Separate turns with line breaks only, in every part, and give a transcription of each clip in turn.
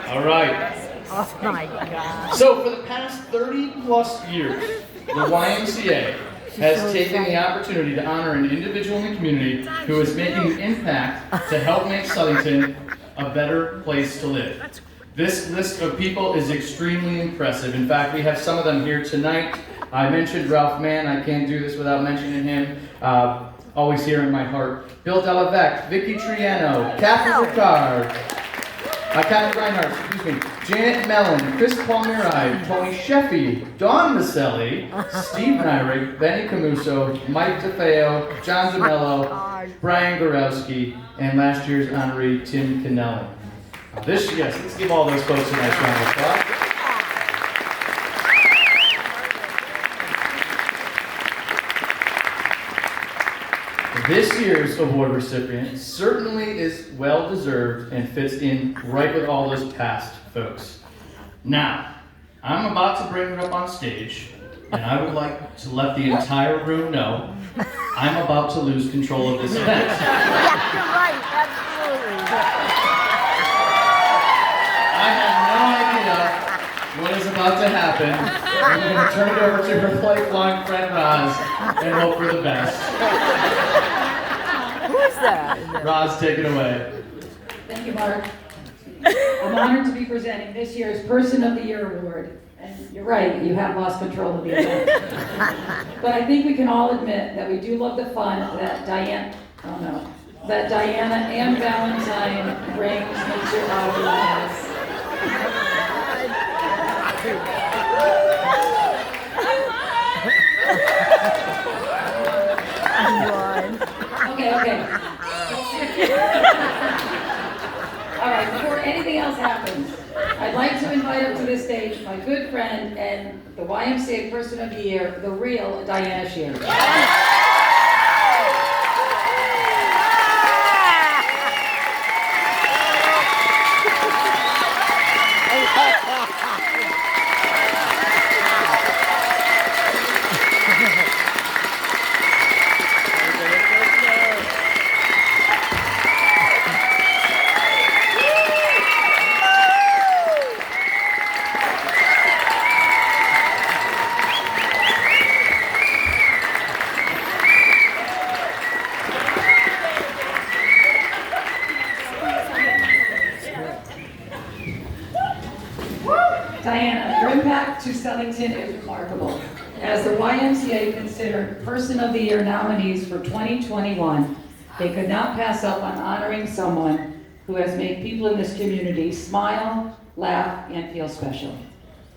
All right.
Oh my God.
So for the past 30 plus years, the YMCA has taken the opportunity to honor an individual in the community who is making an impact to help make Southington a better place to live. This list of people is extremely impressive. In fact, we have some of them here tonight. I mentioned Ralph Mann. I can't do this without mentioning him. Always here in my heart. Bill Delavec, Vicky Triano, Catherine Ricard, Catherine Reinhardt, excuse me, Janet Mellon, Chris Palmeri, Tony Sheffy, Dawn Maselli, Steve Nyrig, Benny Camuso, Mike DeFeo, John DeMello, Brian Gorowski, and last year's honoree, Tim Cannelli. Let's give all those folks a nice round of applause. This year's award recipient certainly is well-deserved and fits in right with all those past folks. Now, I'm about to bring her up on stage, and I would like to let the entire room know I'm about to lose control of this event.
Yeah, you're right, absolutely.
I have no idea what is about to happen. I'm going to turn it over to her lifelong friend Roz and hope for the best.
Who's that?
Roz, take it away.
Thank you, Mark. I'm honored to be presenting this year's Person of the Year Award. And you're right, you have lost control of the event. But I think we can all admit that we do love the fun that Diana and Valentine brings into our lives. Okay. All right, before anything else happens, I'd like to invite up to this stage my good friend and the YMCA Person of the Year, the real Diana Sheard. Diana, your impact to Southington is remarkable. As the YMCA considered Person of the Year nominees for 2021, they could not pass up on honoring someone who has made people in this community smile, laugh, and feel special,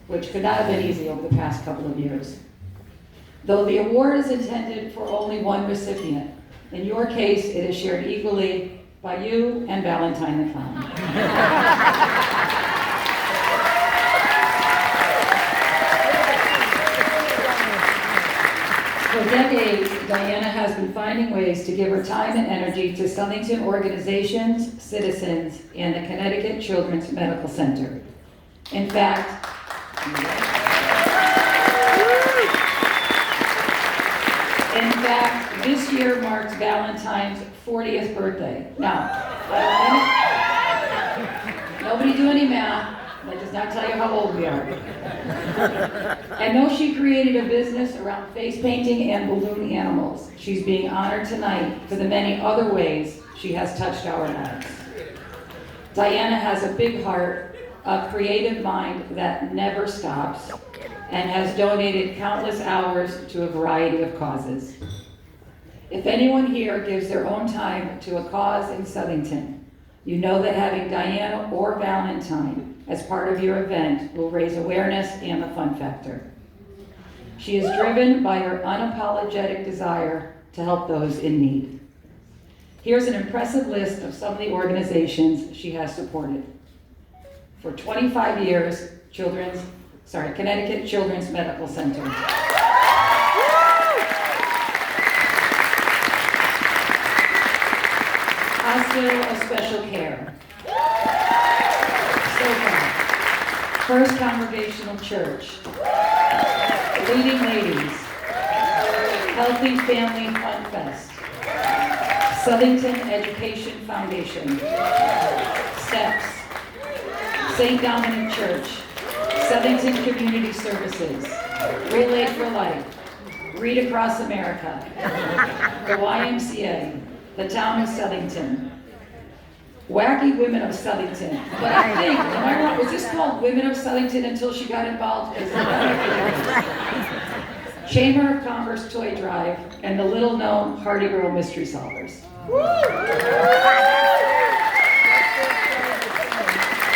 which could not have been easy over the past couple of years. Though the award is intended for only one recipient, in your case, it is shared equally by you and Valentine the Clown. For decades, Diana has been finding ways to give her time and energy to Southington organizations, citizens, and the Connecticut Children's Medical Center. In fact, this year marks Valentine's 40th birthday. Now, nobody do any math. That does not tell you how old we are. And though she created a business around face painting and balloon animals, she's being honored tonight for the many other ways she has touched our lives. Diana has a big heart, a creative mind that never stops, and has donated countless hours to a variety of causes. If anyone here gives their own time to a cause in Southington, you know that having Diana or Valentine as part of your event will raise awareness and the fun factor. She is driven by her unapologetic desire to help those in need. Here's an impressive list of some of the organizations she has supported. For 25 years, Connecticut Children's Medical Center. Hospital of Special Care. First Congregational Church, Leading Ladies, Healthy Family Fun Fest, Southington Education Foundation, STEPS, St. Dominic Church, Southington Community Services, Relay for Life, Read Across America, the YMCA, the Town of Southington, Wacky Women of Southington. But I think, am I wrong, was this called Women of Southington until she got involved? Chamber of Commerce Toy Drive, and the little-known Hardy Girl Mystery Solvers.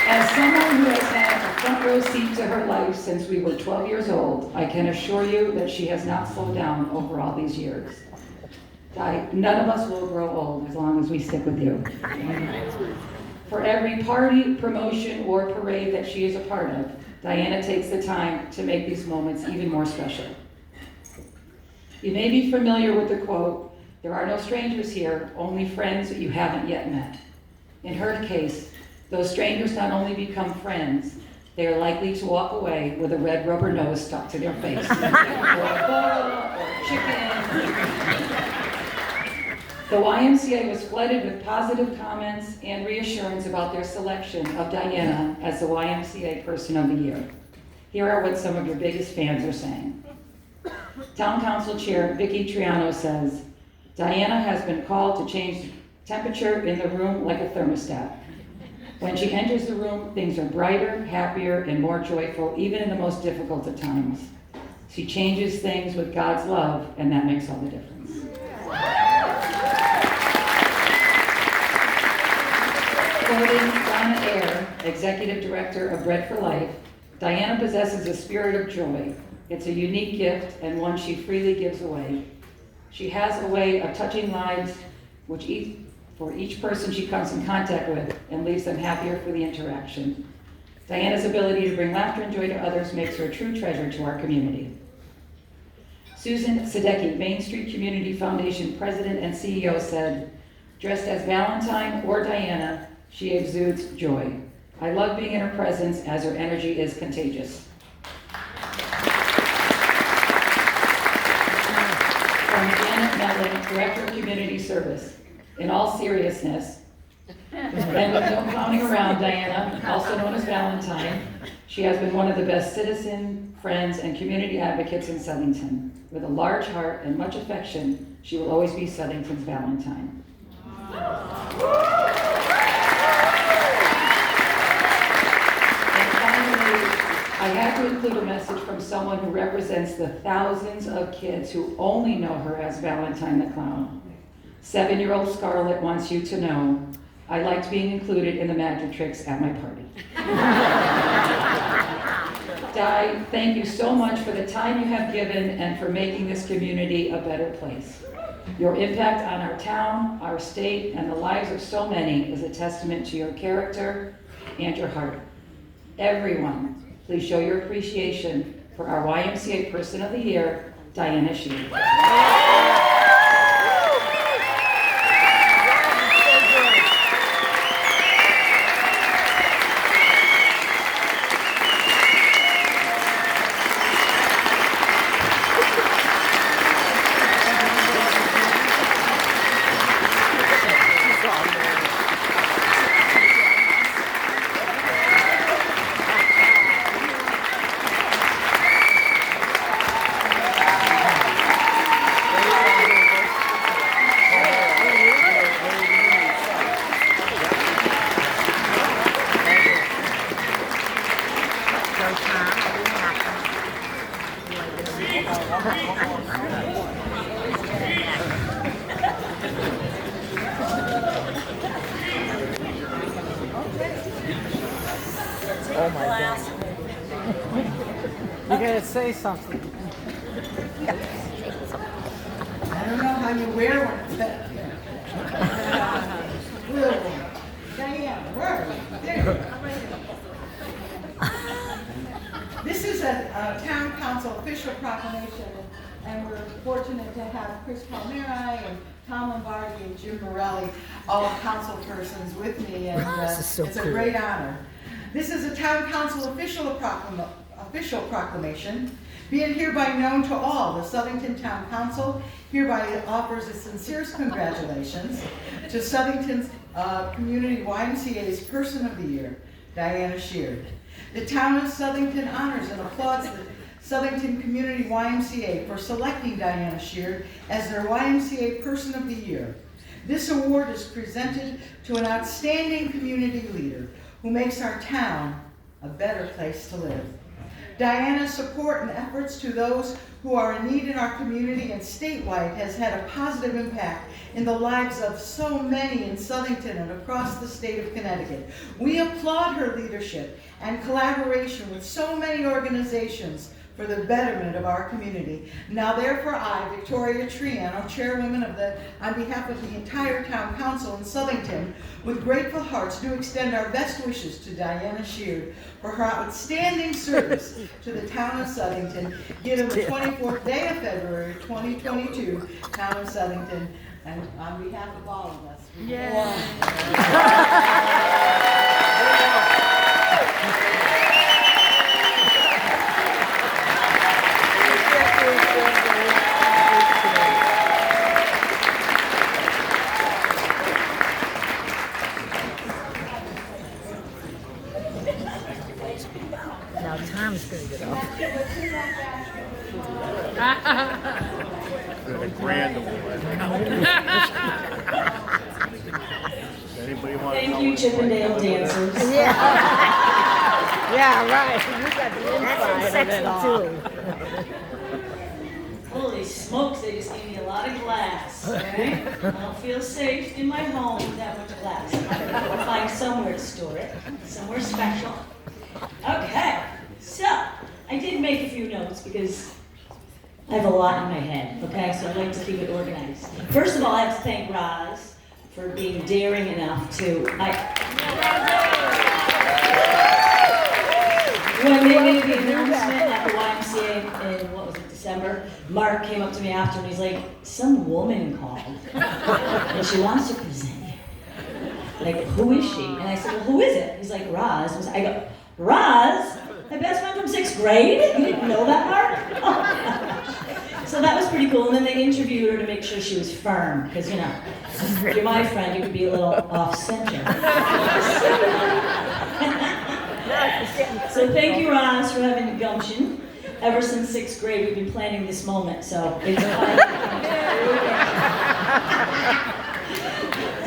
As someone who has had a front row seat to her life since we were 12 years old, I can assure you that she has not slowed down over all these years. None of us will grow old as long as we stick with you. For every party, promotion, or parade that she is a part of, Diana takes the time to make these moments even more special. You may be familiar with the quote, "There are no strangers here, only friends that you haven't yet met." In her case, those strangers not only become friends, they are likely to walk away with a red rubber nose stuck to their face, or a bottle, or a chicken. The YMCA was flooded with positive comments and reassurance about their selection of Diana as the YMCA Person of the Year. Here are what some of your biggest fans are saying. Town Council Chair Vicki Triano says, "Diana has been called to change the temperature in the room like a thermostat. When she enters the room, things are brighter, happier, and more joyful, even in the most difficult of times. She changes things with God's love, and that makes all the difference." Quoting Donna Eyre, Executive Director of Bread for Life, "Diana possesses a spirit of joy. It's a unique gift and one she freely gives away. She has a way of touching lives for each person she comes in contact with and leaves them happier for the interaction. Diana's ability to bring laughter and joy to others makes her a true treasure to our community." Susan Sadecki, Main Street Community Foundation President and CEO, said, "Dressed as Valentine or Diana, she exudes joy. I love being in her presence as her energy is contagious." From Janet Mellon, Director of Community Service, "In all seriousness, and with no clowning around, Diana, also known as Valentine, she has been one of the best citizen, friends, and community advocates in Southington. With a large heart and much affection, she will always be Southington's Valentine." I had to include a message from someone who represents the thousands of kids who only know her as Valentine the Clown. 7-year-old Scarlett wants you to know, I liked being included in the magic tricks at my party. Di, thank you so much for the time you have given and for making this community a better place. Your impact on our town, our state, and the lives of so many is a testament to your character and your heart. Everyone, please show your appreciation for our YMCA Person of the Year, Diana Sheard.
Oh my God. You gotta say something.
I don't know how you wear one, but Diane, where are you? There. This is a town council official proclamation, and we're fortunate to have Chris Palmeri and Tom Lombardi and Jim Morelli, all council persons with me, and
This is so
it's a
cool.
great honor. This is a town council official proclamation. Be it hereby known to all, the Southington Town Council hereby offers its sincerest congratulations to Southington's Community YMCA's Person of the Year, Diana Sheard. The town of Southington honors and applauds the Southington Community YMCA for selecting Diana Sheard as their YMCA Person of the Year. This award is presented to an outstanding community leader who makes our town a better place to live. Diana's support and efforts to those who are in need in our community and statewide has had a positive impact in the lives of so many in Southington and across the state of Connecticut. We applaud her leadership and collaboration with so many organizations for the betterment of our community. Now therefore I, Victoria Triano, Chairwoman on behalf of the entire Town Council in Southington, with grateful hearts do extend our best wishes to Diana Sheard for her outstanding service to the town of Southington, given the 24th day of February 2022, town of Southington, and on behalf of all of us.
Now Tom's gonna get off.
The grand award. Anybody want
Thank you, Chippendale dancers.
Yeah. Yeah, right. You got the inside of it all. Too.
Holy smokes, they just gave me a lot of glass, right? I don't feel safe in my home with that much glass. I'll find somewhere to store it, somewhere special. Okay, so I did make a few notes because I have a lot in my head, okay? So I'd like to keep it organized. First of all, I have to thank Roz for being daring enough to... When they made the announcement at the YMCA in, what was it, December, Mark came up to me after and he's like, some woman called and she wants to present you. Like, who is she? And I said, well, who is it? He's like, Roz. I go, Roz? My best friend from 6th grade? You didn't know that, Mark? So that was pretty cool. And then they interviewed her to make sure she was firm, because, you know, if you're my friend, you could be a little off-center. So thank you, Roz, for having the gumption. Ever since 6th grade, we've been planning this moment, so it's fun.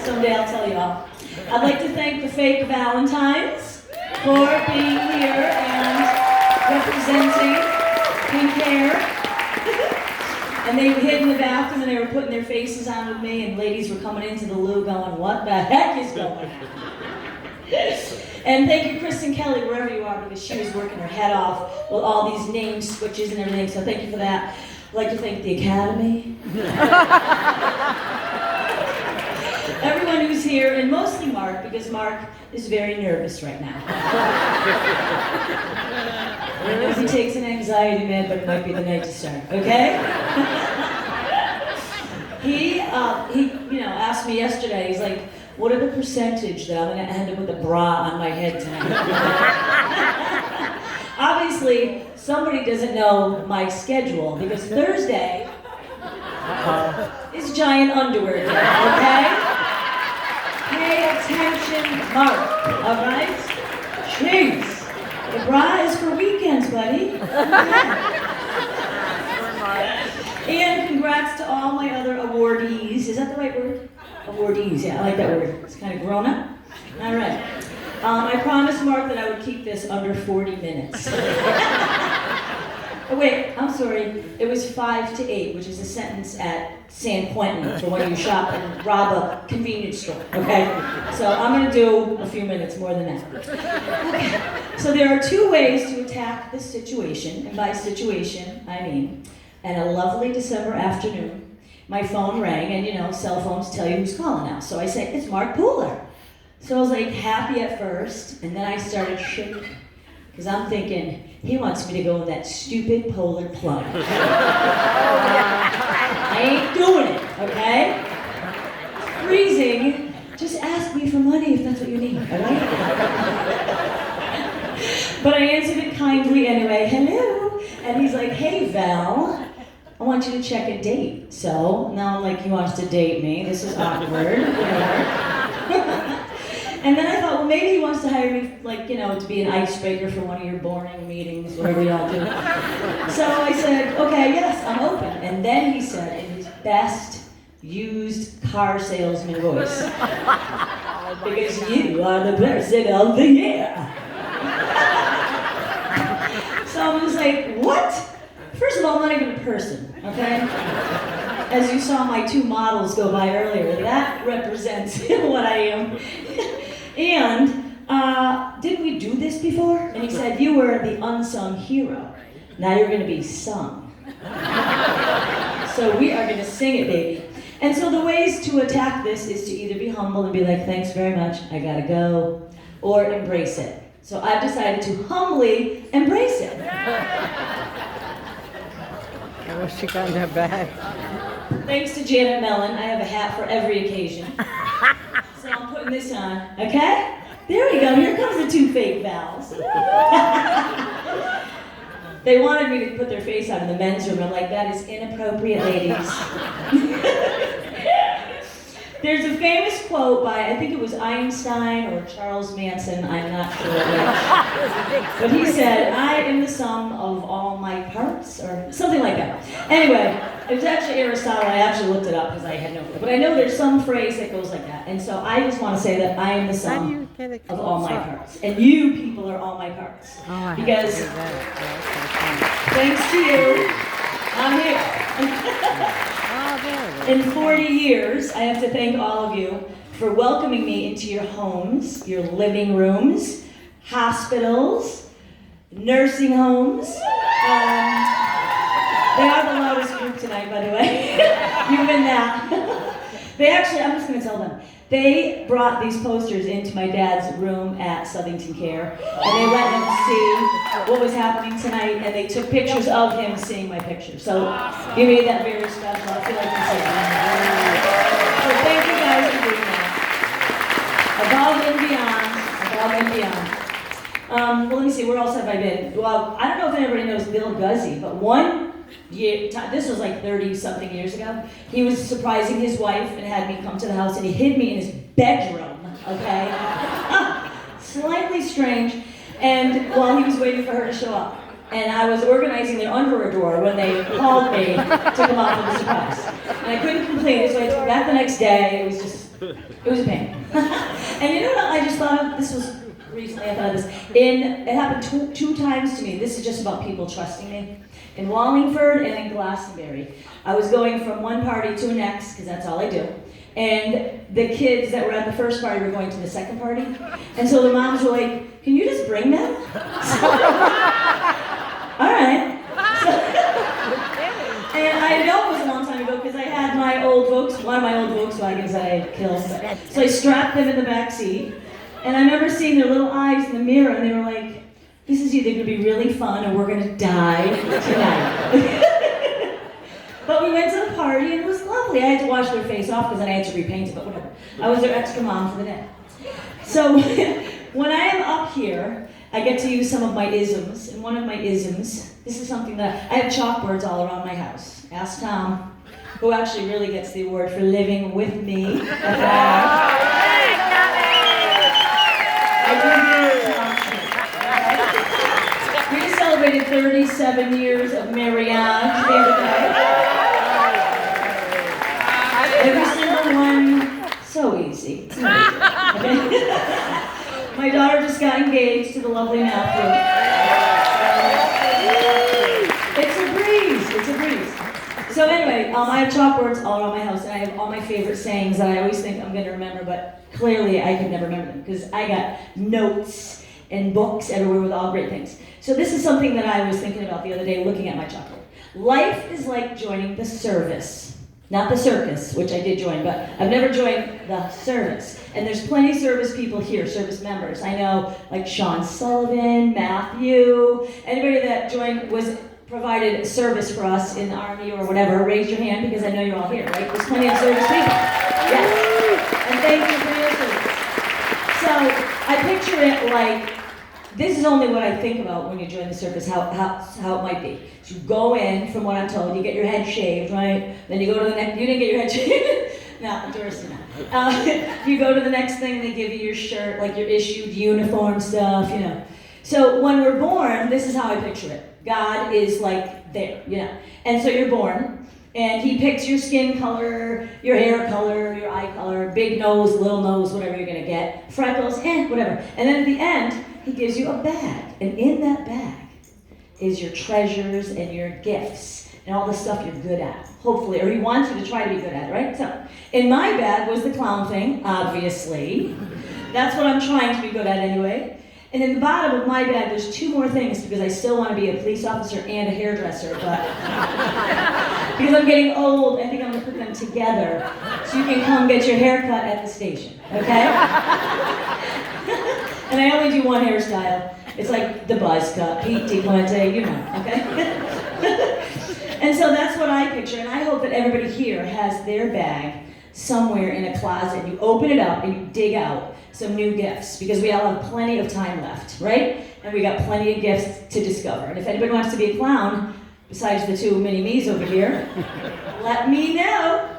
Someday I'll tell you all. I'd like to thank the fake Valentines for being here and representing pink hair. And they hid in the bathroom and they were putting their faces on with me, and ladies were coming into the loo going, what the heck is going on? And thank you, Kristen Kelly, wherever you are, because she was working her head off with all these name switches and everything, so thank you for that. I'd like to thank the Academy. Everyone who's here, and mostly Mark, because Mark is very nervous right now. I know he takes an anxiety med, but it might be the night to start, okay? He asked me yesterday, he's like, what are the percentage that I'm going to end up with a bra on my head tonight? Obviously, somebody doesn't know my schedule, because Thursday is giant underwear day, okay? Pay attention, Mark, all right? Jeez, the bra is for weekends, buddy. And congrats to all my other awardees. Is that the right word? Awardees, yeah, I like that word. It's kind of grown up. All right. I promised Mark that I would keep this under 40 minutes. Oh, wait, I'm sorry. It was 5 to 8, which is a sentence at San Quentin for when you shop and rob a convenience store, okay? So I'm going to do a few minutes more than that. Okay. So there are 2 ways to attack this situation, and by situation, I mean, at a lovely December afternoon, my phone rang, and you know, cell phones tell you who's calling now. So I say, it's Mark Pooler. So I was like happy at first, and then I started shaking, because I'm thinking, he wants me to go in that stupid polar plunge. I ain't doing it, okay? Freezing, just ask me for money if that's what you need, all right? But I answered it kindly anyway, hello. And he's like, hey Val, I want you to check a date. So now I'm like, he wants to date me. This is awkward. And then I thought, well, maybe he wants to hire me, like, you know, to be an icebreaker for one of your boring meetings, whatever y'all do. So I said, okay, yes, I'm open. And then he said, in his best used car salesman voice, because you are the person of the year. So I was like, what? First of all, I'm not even a person, okay? As you saw my 2 models go by earlier, that represents what I am. And didn't we do this before? And he said, you were the unsung hero. Now you're gonna be sung. So we are gonna sing it, baby. And so the ways to attack this is to either be humble and be like, thanks very much, I gotta go, or embrace it. So I've decided to humbly embrace it.
I wish she got in her bag.
Thanks to Janet Mellon, I have a hat for every occasion. So I'm putting this on, okay? There we go, here comes the 2 fake Vals. They wanted me to put their face out in the men's room. I'm like, that is inappropriate, ladies. There's a famous quote by, I think it was Einstein or Charles Manson, I'm not sure which. But he said, I am the sum of all my parts, or something like that. Anyway, it was actually Aristotle. I actually looked it up because I had no clue. But I know there's some phrase that goes like that. And so I just want to say that I am the sum of all my parts. And you people are all my parts. Because thanks to you, I'm here. In 40 years, I have to thank all of you for welcoming me into your homes, your living rooms, hospitals, nursing homes. They are the loudest group tonight, by the way. You win that. They actually, I'm just going to tell them, they brought these posters into my dad's room at Southington Care, and they let him see what was happening tonight, and they took pictures of him seeing my picture. So you made that very special. I feel like you said that. So thank you guys for doing that. Above and beyond. Well, let me see, where else have I been? Well, I don't know if anybody knows Bill Guzzi, but one year, this was like 30-something years ago, he was surprising his wife and had me come to the house, and he hid me in his bedroom, okay? Slightly strange. And while he was waiting for her to show up, and I was organizing their underwear drawer when they called me to come out for the surprise. And I couldn't complete it, so I had to go back the next day. It was a pain. And you know what I just thought of? This was recently, I thought of this. It happened two times to me. This is just about people trusting me. In Wallingford and in Glastonbury. I was going from one party to the next, because that's all I do. And the kids that were at the first party were going to the second party. And so the moms were like, can you just bring them? All right. So, and I know it was a long time ago because I had one of my old Volkswagens that I had killed. So I strapped them in the back seat. And I remember seeing their little eyes in the mirror, and they were like, this is either going to be really fun or we're going to die tonight. But we went to the party and it was lovely. I had to wash their face off because then I had to repaint it, but whatever. I was their extra mom for the day. So when I am up here, I get to use some of my isms. And one of my isms, this is something that, I have chalkboards all around my house. Ask Tom, who actually really gets the award for living with me. We just celebrated 37 years of marriage the other day. Every single one, so easy. It's not easy. Okay? My daughter just got engaged to the lovely Matthew. It's a breeze. So anyway, I have chalkboards all around my house, and I have all my favorite sayings that I always think I'm going to remember, but clearly I could never remember them because I got notes and books everywhere with all great things. So this is something that I was thinking about the other day looking at my chalkboard. Life is like joining the service. Not the circus, which I did join, but I've never joined the service. And there's plenty of service people here, service members. I know like Sean Sullivan, Matthew, anybody that provided service for us in the Army or whatever, raise your hand because I know you're all here, right? There's plenty of service people. Yes. And thank you for your service. So I picture it like, this is only what I think about when you join the service, how it might be. So you go in, from what I'm told, you get your head shaved, right? Then you go to the next, you didn't get your head shaved? No, Doris did not. You go to the next thing, they give you your shirt, like your issued uniform stuff, you know. So when we're born, this is how I picture it. God is like there, you know. And so you're born, and he picks your skin color, your hair color, your eye color, big nose, little nose, whatever you're gonna get, freckles, whatever. And then at the end, he gives you a bag, and in that bag is your treasures and your gifts and all the stuff you're good at, hopefully, or he wants you to try to be good at, right? So, in my bag was the clown thing, obviously. That's what I'm trying to be good at anyway. And in the bottom of my bag, there's 2 more things because I still want to be a police officer and a hairdresser, but because I'm getting old, I think I'm gonna put them together so you can come get your hair cut at the station, okay? And I only do one hairstyle. It's like the buzz cut, Pete DeClemente, you know, okay? And so that's what I picture, and I hope that everybody here has their bag somewhere in a closet. You open it up and you dig out some new gifts, because we all have plenty of time left, right? And we got plenty of gifts to discover. And if anybody wants to be a clown, besides the 2 mini-me's over here, let me know.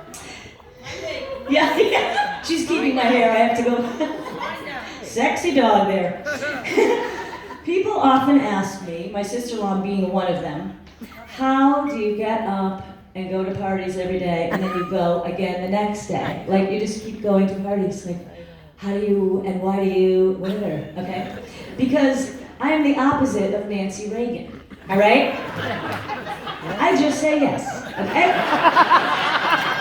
Yeah, she's keeping my hair, I have to go. Sexy dog there. People often ask me, my sister-in-law being one of them, how do you get up and go to parties every day and then you go again the next day? Like, you just keep going to parties. Like, how do you and why do you, whatever, okay? Because I am the opposite of Nancy Reagan, all right? I just say yes, okay?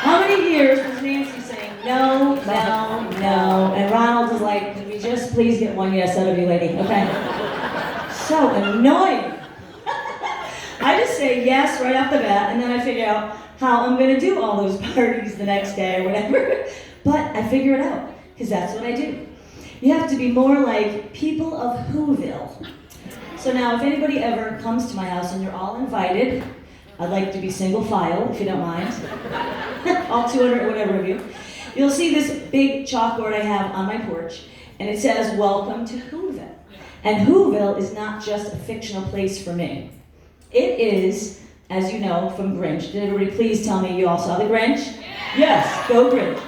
How many years was Nancy saying no, no, no? And Ronald was like, can we just please get one yes out of you, lady, okay? So annoying. I just say yes right off the bat, and then I figure out how I'm gonna do all those parties the next day or whatever. But I figure it out, because that's what I do. You have to be more like people of Whoville. So now if anybody ever comes to my house and you're all invited, I'd like to be single file, if you don't mind. All 200 or whatever of you. You'll see this big chalkboard I have on my porch, and it says, welcome to Whoville. And Whoville is not just a fictional place for me. It is, as you know, from Grinch. Did everybody please tell me you all saw the Grinch? Yes, go Grinch.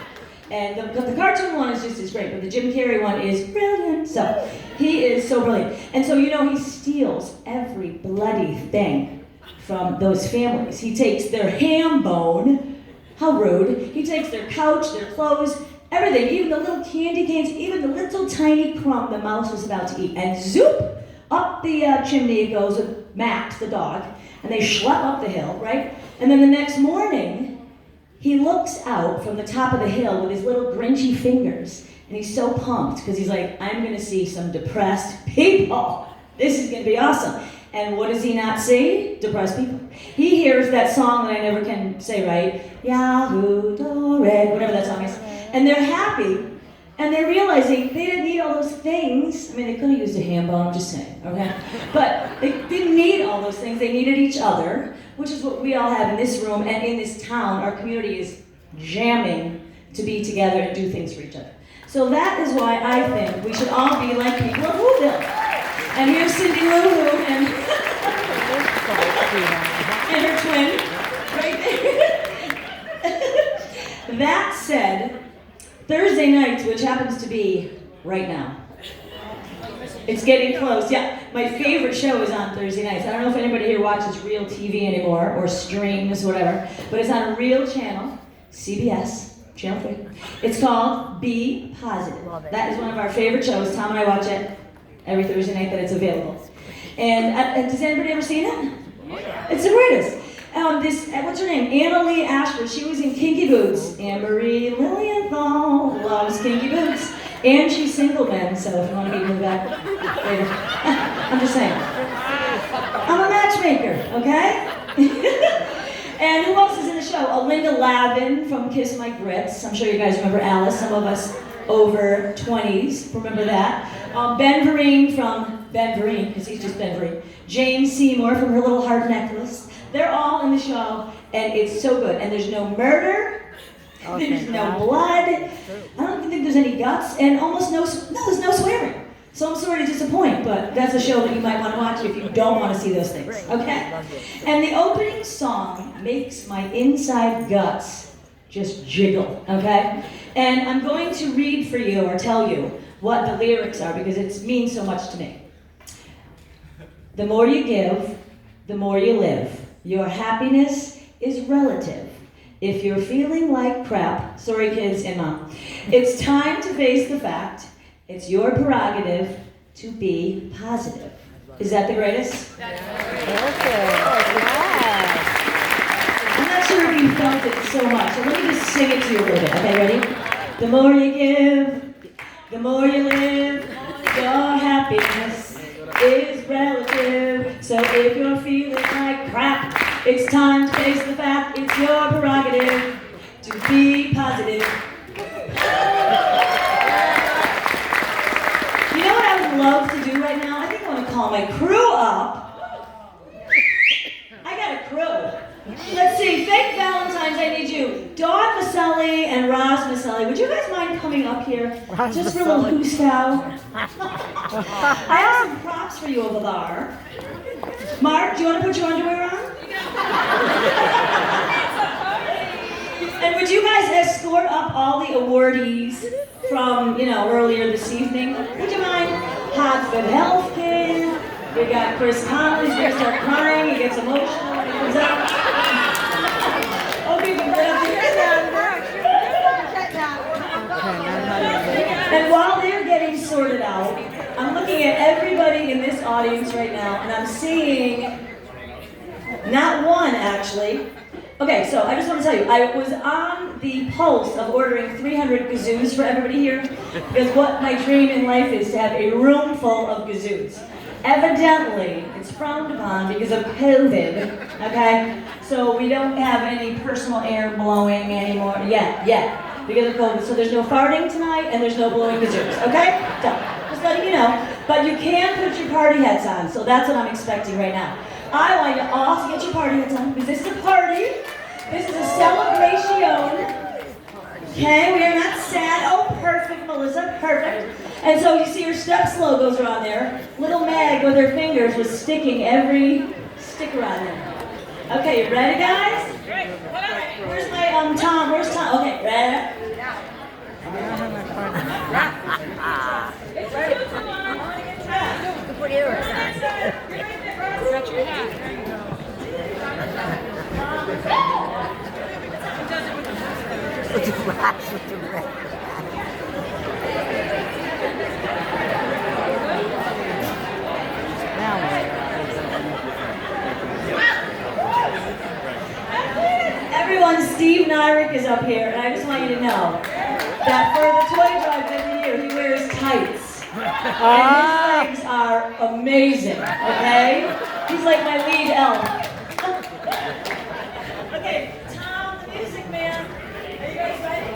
And the cartoon one is just as great, but the Jim Carrey one is brilliant. So, he is so brilliant. And so, you know, he steals every bloody thing from those families. He takes their ham bone, how rude. He takes their couch, their clothes, everything, even the little candy canes, even the little tiny crumb the mouse was about to eat. And zoop, up the chimney it goes with Max, the dog, and they schlep up the hill, right? And then the next morning, he looks out from the top of the hill with his little grinchy fingers, and he's so pumped because he's like, I'm gonna see some depressed people. This is gonna be awesome. And what does he not see? Depressed people. He hears that song that I never can say right, Yahoo, do, re, whatever that song is, and they're happy, and they're realizing they didn't need all those things. I mean, they could have used a ham bone, I'm just saying, okay? But they didn't need all those things. They needed each other, which is what we all have in this room and in this town. Our community is jamming to be together and do things for each other. So that is why I think we should all be like people of Whoville. And here's Cindy Lou Who and her twin, right there. That said, Thursday nights, which happens to be right now. It's getting close. Yeah, my favorite show is on Thursday nights. I don't know if anybody here watches real TV anymore or streams, whatever, but it's on a real channel, CBS, Channel 3. It's called Be Positive. That is one of our favorite shows. Tom and I watch it every Thursday night that it's available. And has anybody ever seen it? It's the greatest. What's her name? Anna Lee Ashford. She was in Kinky Boots. Anne-Marie Lilienthal loves Kinky Boots. And she's single then, so if you want to meet her back later. I'm just saying. I'm a matchmaker, okay? And who else is in the show? Alinda Lavin from Kiss My Grits. I'm sure you guys remember Alice. Some of us over 20s remember that. Ben Vereen from Ben Vereen, because he's just Ben Vereen. Jane Seymour from Her Little Heart Necklace. They're all in the show, and it's so good. And there's no murder. There's no blood. I don't think there's any guts, and almost there's no swearing. So I'm sorry to disappoint, but that's a show that you might want to watch if you don't want to see those things, okay? And the opening song makes my inside guts just jiggle, okay? And I'm going to read for you or tell you what the lyrics are because it means so much to me. The more you give, the more you live. Your happiness is relative. If you're feeling like crap, sorry kids and mom, it's time to face the fact it's your prerogative to be positive. Is that the greatest? I'm not sure if you felt it so much, so let me just sing it to you a little bit. Okay, ready? The more you give, the more you live. Your happiness is relative. So if you're feeling like crap, it's time to face the fact it's your prerogative to be positive. You know what I would love to do right now? I think I want to call my crew up. I got a crew. Let's see, fake Valentines, I need you. Dawn Maselli and Roz Maselli. Would you guys mind coming up here? Just for a little hoostow. I have some props for you over there. Mark, do you want to put your underwear on? And would you guys escort up all the awardees from, earlier this evening? Would you mind? Hartford Healthcare. We got Chris Collins. He's going to start crying. He gets emotional when he comes up. Okay, we get up here. And while they're getting sorted out, I'm looking at everybody in this audience right now, and I'm seeing not one, actually. Okay, so I just want to tell you, I was on the pulse of ordering 300 kazoos for everybody here, because what my dream in life is to have a room full of kazoos. Evidently, it's frowned upon because of COVID, okay? So we don't have any personal air blowing anymore, yet, because of COVID. So there's no farting tonight, and there's no blowing kazoos, okay? So, just letting you know. But you can put your party hats on, so that's what I'm expecting right now. I want you all to get your party hats on, because this is a party. This is a celebration. Okay, we are not sad. Oh, perfect, Melissa, perfect. And so you see your Steps logos are on there. Little Meg with her fingers was sticking every sticker on there. Okay, you ready, guys? Where's my Tom? Where's Tom? Okay, ready?
Put yours on. Stretch your hat. With the glass, with the red.
Everyone, Steve Nyrick is up here, and I just want you to know that for the toy drive every year, he wears tights. And his legs are amazing, okay? He's like my lead elf. Okay, Tom, the music man. Are you guys ready?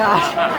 God.